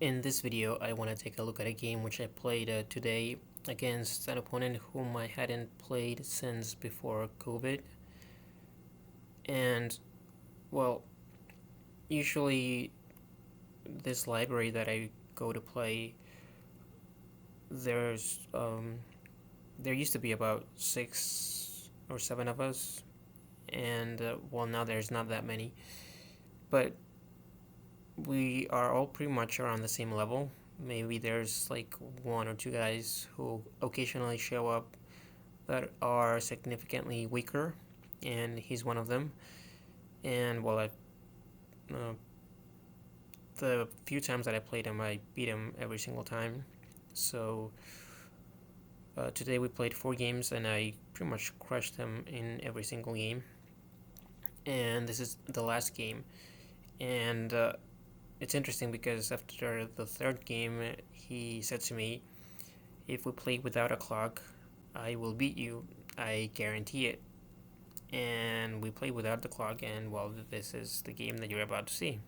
In this video, I want to take a look at a game which I played today against an opponent whom I hadn't played since before COVID. And, well, usually this library that I go to play, there's there used to be about 6 or 7 of us, and well, now there's not that many, but we are all pretty much around the same level. Maybe there's like 1 or 2 guys who occasionally show up that are significantly weaker, and he's one of them. And well, uh, the few times that I played him, I beat him every single time. So today we played 4 games, and I pretty much crushed him in every single game. And this is the last game, and it's interesting because after the third game, he said to me, "If we play without a clock, I will beat you. I guarantee it." And we played without the clock, and well, this is the game that you're about to see.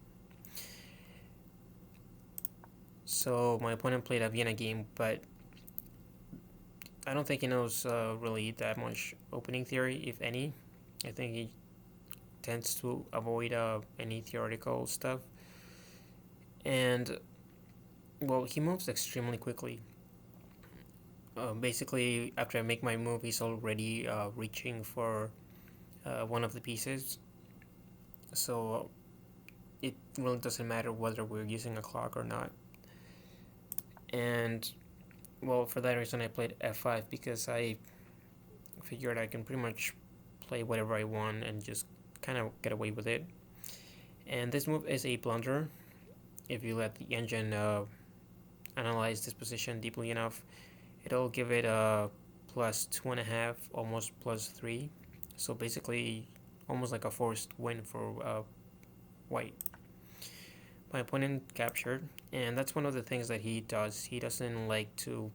So my opponent played a Vienna game, but I don't think he knows really that much opening theory, if any. I think he tends to avoid any theoretical stuff. And well, he moves extremely quickly. Basically, after I make my move, he's already reaching for one of the pieces. So it really doesn't matter whether we're using a clock or not. And well, for that reason, I played f5 because I figured I can pretty much play whatever I want and just kind of get away with it. And this move is a blunder. If you let the engine analyze this position deeply enough, it'll give it a plus 2.5, almost plus 3. So basically, almost like a forced win for white. My opponent captured, and that's one of the things that he does. He doesn't like to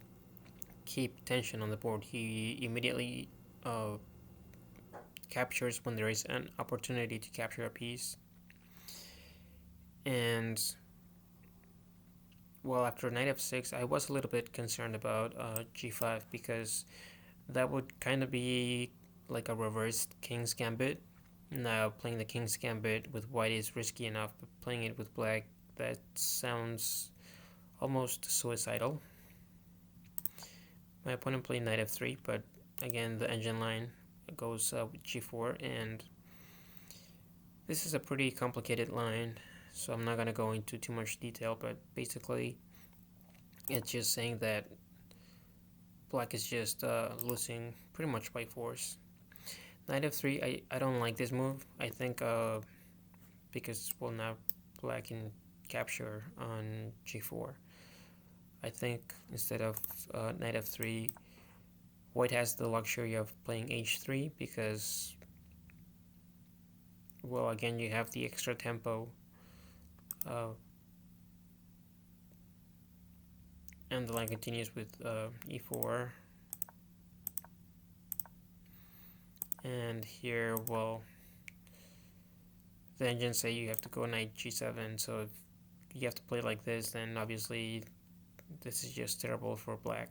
keep tension on the board. He immediately captures when there is an opportunity to capture a piece. And well, after knight f6, I was a little bit concerned about g5 because that would kind of be like a reversed king's gambit. Now, playing the king's gambit with white is risky enough, but playing it with black, that sounds almost suicidal. My opponent played knight f3, but again, the engine line goes with g4, and this is a pretty complicated line, so I'm not going to go into too much detail, but basically, it's just saying that black is just losing pretty much by force. Knight f3, I don't like this move. I think because, well, now black can capture on g4. I think instead of knight f3, white has the luxury of playing h3 because, well, again, you have the extra tempo. And the line continues with e4. And here, well, the engines say you have to go knight g7, so if you have to play like this, then obviously this is just terrible for black.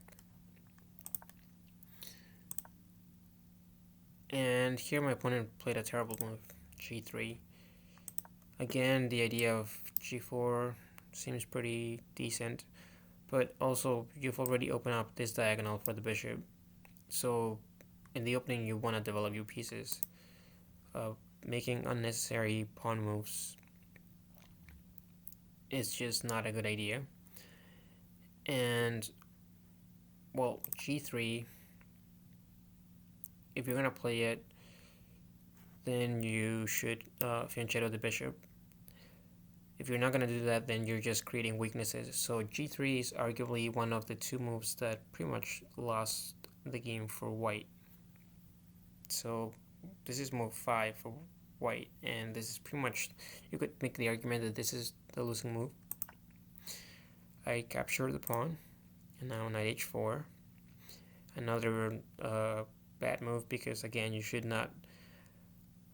And here my opponent played a terrible move, g3. Again, the idea of g4 seems pretty decent, but also you've already opened up this diagonal for the bishop. So in the opening, you want to develop your pieces. Making unnecessary pawn moves is just not a good idea. And well, g3, if you're gonna play it, then you should fianchetto the bishop. If you're not gonna do that, then you're just creating weaknesses. So g3 is arguably one of the 2 moves that pretty much lost the game for white. So this is move 5 for white, and this is pretty much, you could make the argument that this is the losing move. I capture the pawn, and now knight h4. Another bad move because, again, you should not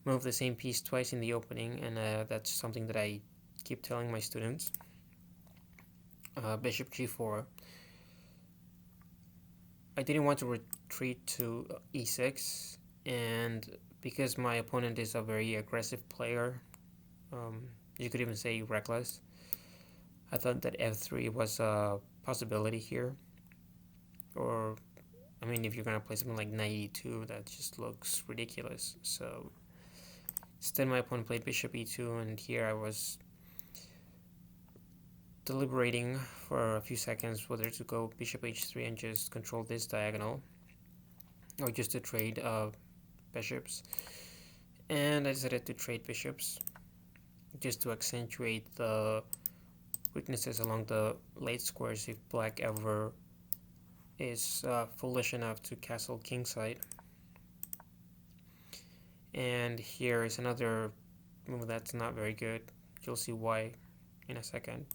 move the same piece twice in the opening, and that's something that I keep telling my students. bishop g4. I didn't want to retreat to e6, and because my opponent is a very aggressive player, you could even say reckless, I thought that f3 was a possibility here. Or, I mean, if you're gonna play something like knight e2, that just looks ridiculous. So instead my opponent played bishop e2, and here I was deliberating for a few seconds whether to go bishop h3 and just control this diagonal, or just to trade bishops. And I decided to trade bishops just to accentuate the weaknesses along the late squares if black ever is foolish enough to castle kingside. And here is another move that's not very good. You'll see why in a second.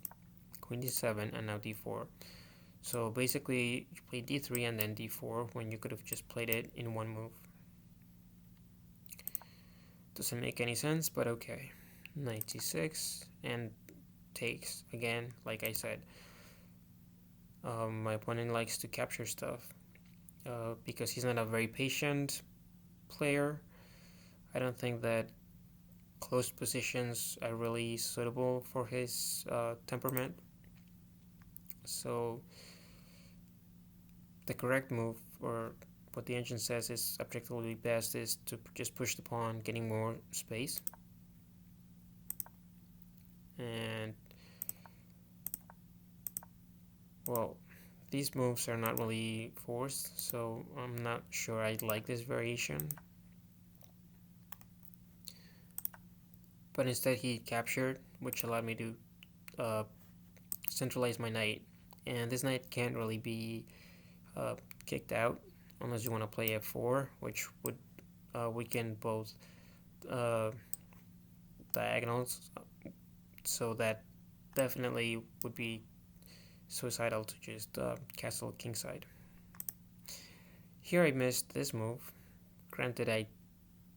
Queen d7 and now d4. So basically you play d3 and then d4 when you could have just played it in one move. Doesn't make any sense, but okay. Knight c6 and takes again, like I said. My opponent likes to capture stuff because he's not a very patient player. I don't think that closed positions are really suitable for his temperament. So the correct move, or what the engine says is objectively best, is to just push the pawn, getting more space. And well, these moves are not really forced, so I'm not sure I like this variation. But instead he captured, which allowed me to centralize my knight. And this knight can't really be kicked out unless you want to play f4, which would weaken both diagonals. So that definitely would be suicidal to just castle kingside. Here I missed this move. Granted, I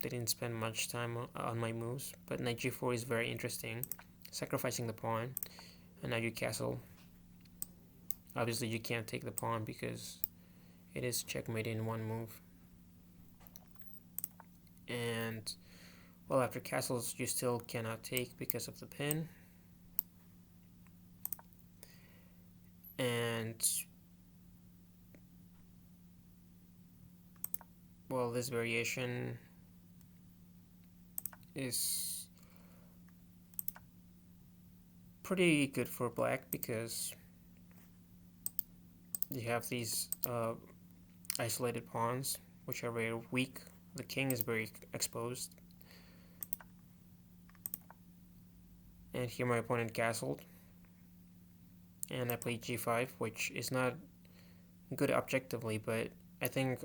didn't spend much time on my moves, but knight g4 is very interesting, sacrificing the pawn, and now you castle. Obviously you can't take the pawn because it is checkmated in one move. And well, after castles you still cannot take because of the pin. And well, this variation is pretty good for black because you have these isolated pawns which are very weak. The king is very exposed. And here my opponent castled. And I played g5, which is not good objectively, but I think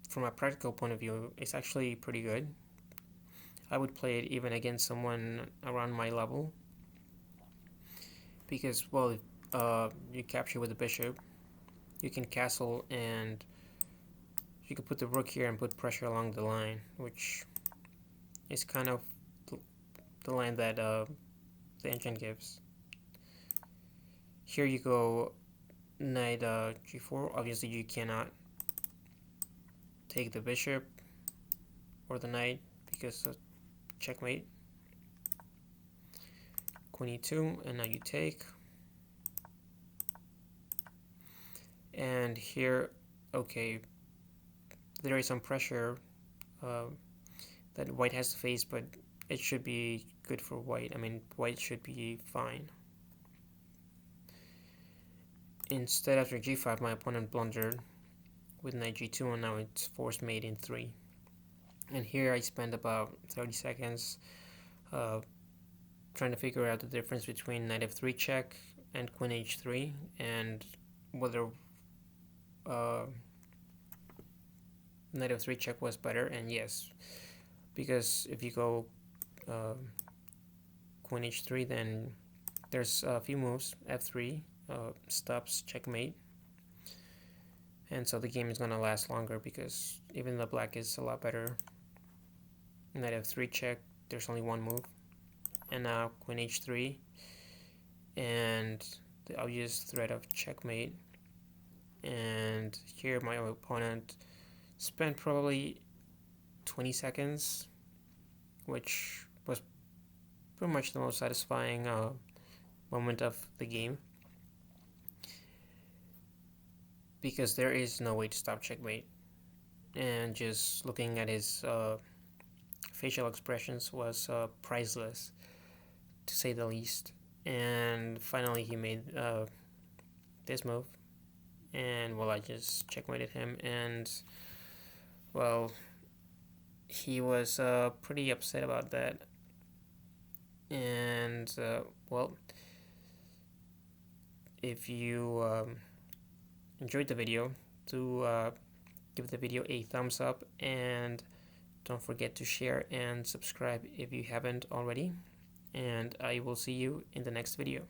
from a practical point of view, it's actually pretty good. I would play it even against someone around my level. Because, well, you capture with the bishop, you can castle, and you can put the rook here and put pressure along the line, which is kind of the line that the engine gives. Here you go knight g4. Obviously you cannot take the bishop or the knight because of checkmate. Queen e2, and now you take. And here, okay, there is some pressure that white has to face, but it should be good for white. I mean, white should be fine. Instead, after g5, my opponent blundered with knight g2, and now it's forced mate in 3. And here I spent about 30 seconds trying to figure out the difference between knight f3 check and queen h3, and whether knight f3 check was better. And yes, because if you go queen h3, then there's a few moves. F3 stops checkmate, and so the game is gonna last longer because even though black is a lot better, knight f3 check, there's only one move. And now queen h3, and the obvious threat of checkmate. And here my opponent spent probably 20 seconds, which was pretty much the most satisfying moment of the game, because there is no way to stop checkmate. And just looking at his facial expressions was priceless, to say the least. And finally he made this move, and well, I just checkmated him, and well, he was pretty upset about that. And well, if you enjoyed the video, do give the video a thumbs up, and don't forget to share and subscribe if you haven't already. And I will see you in the next video.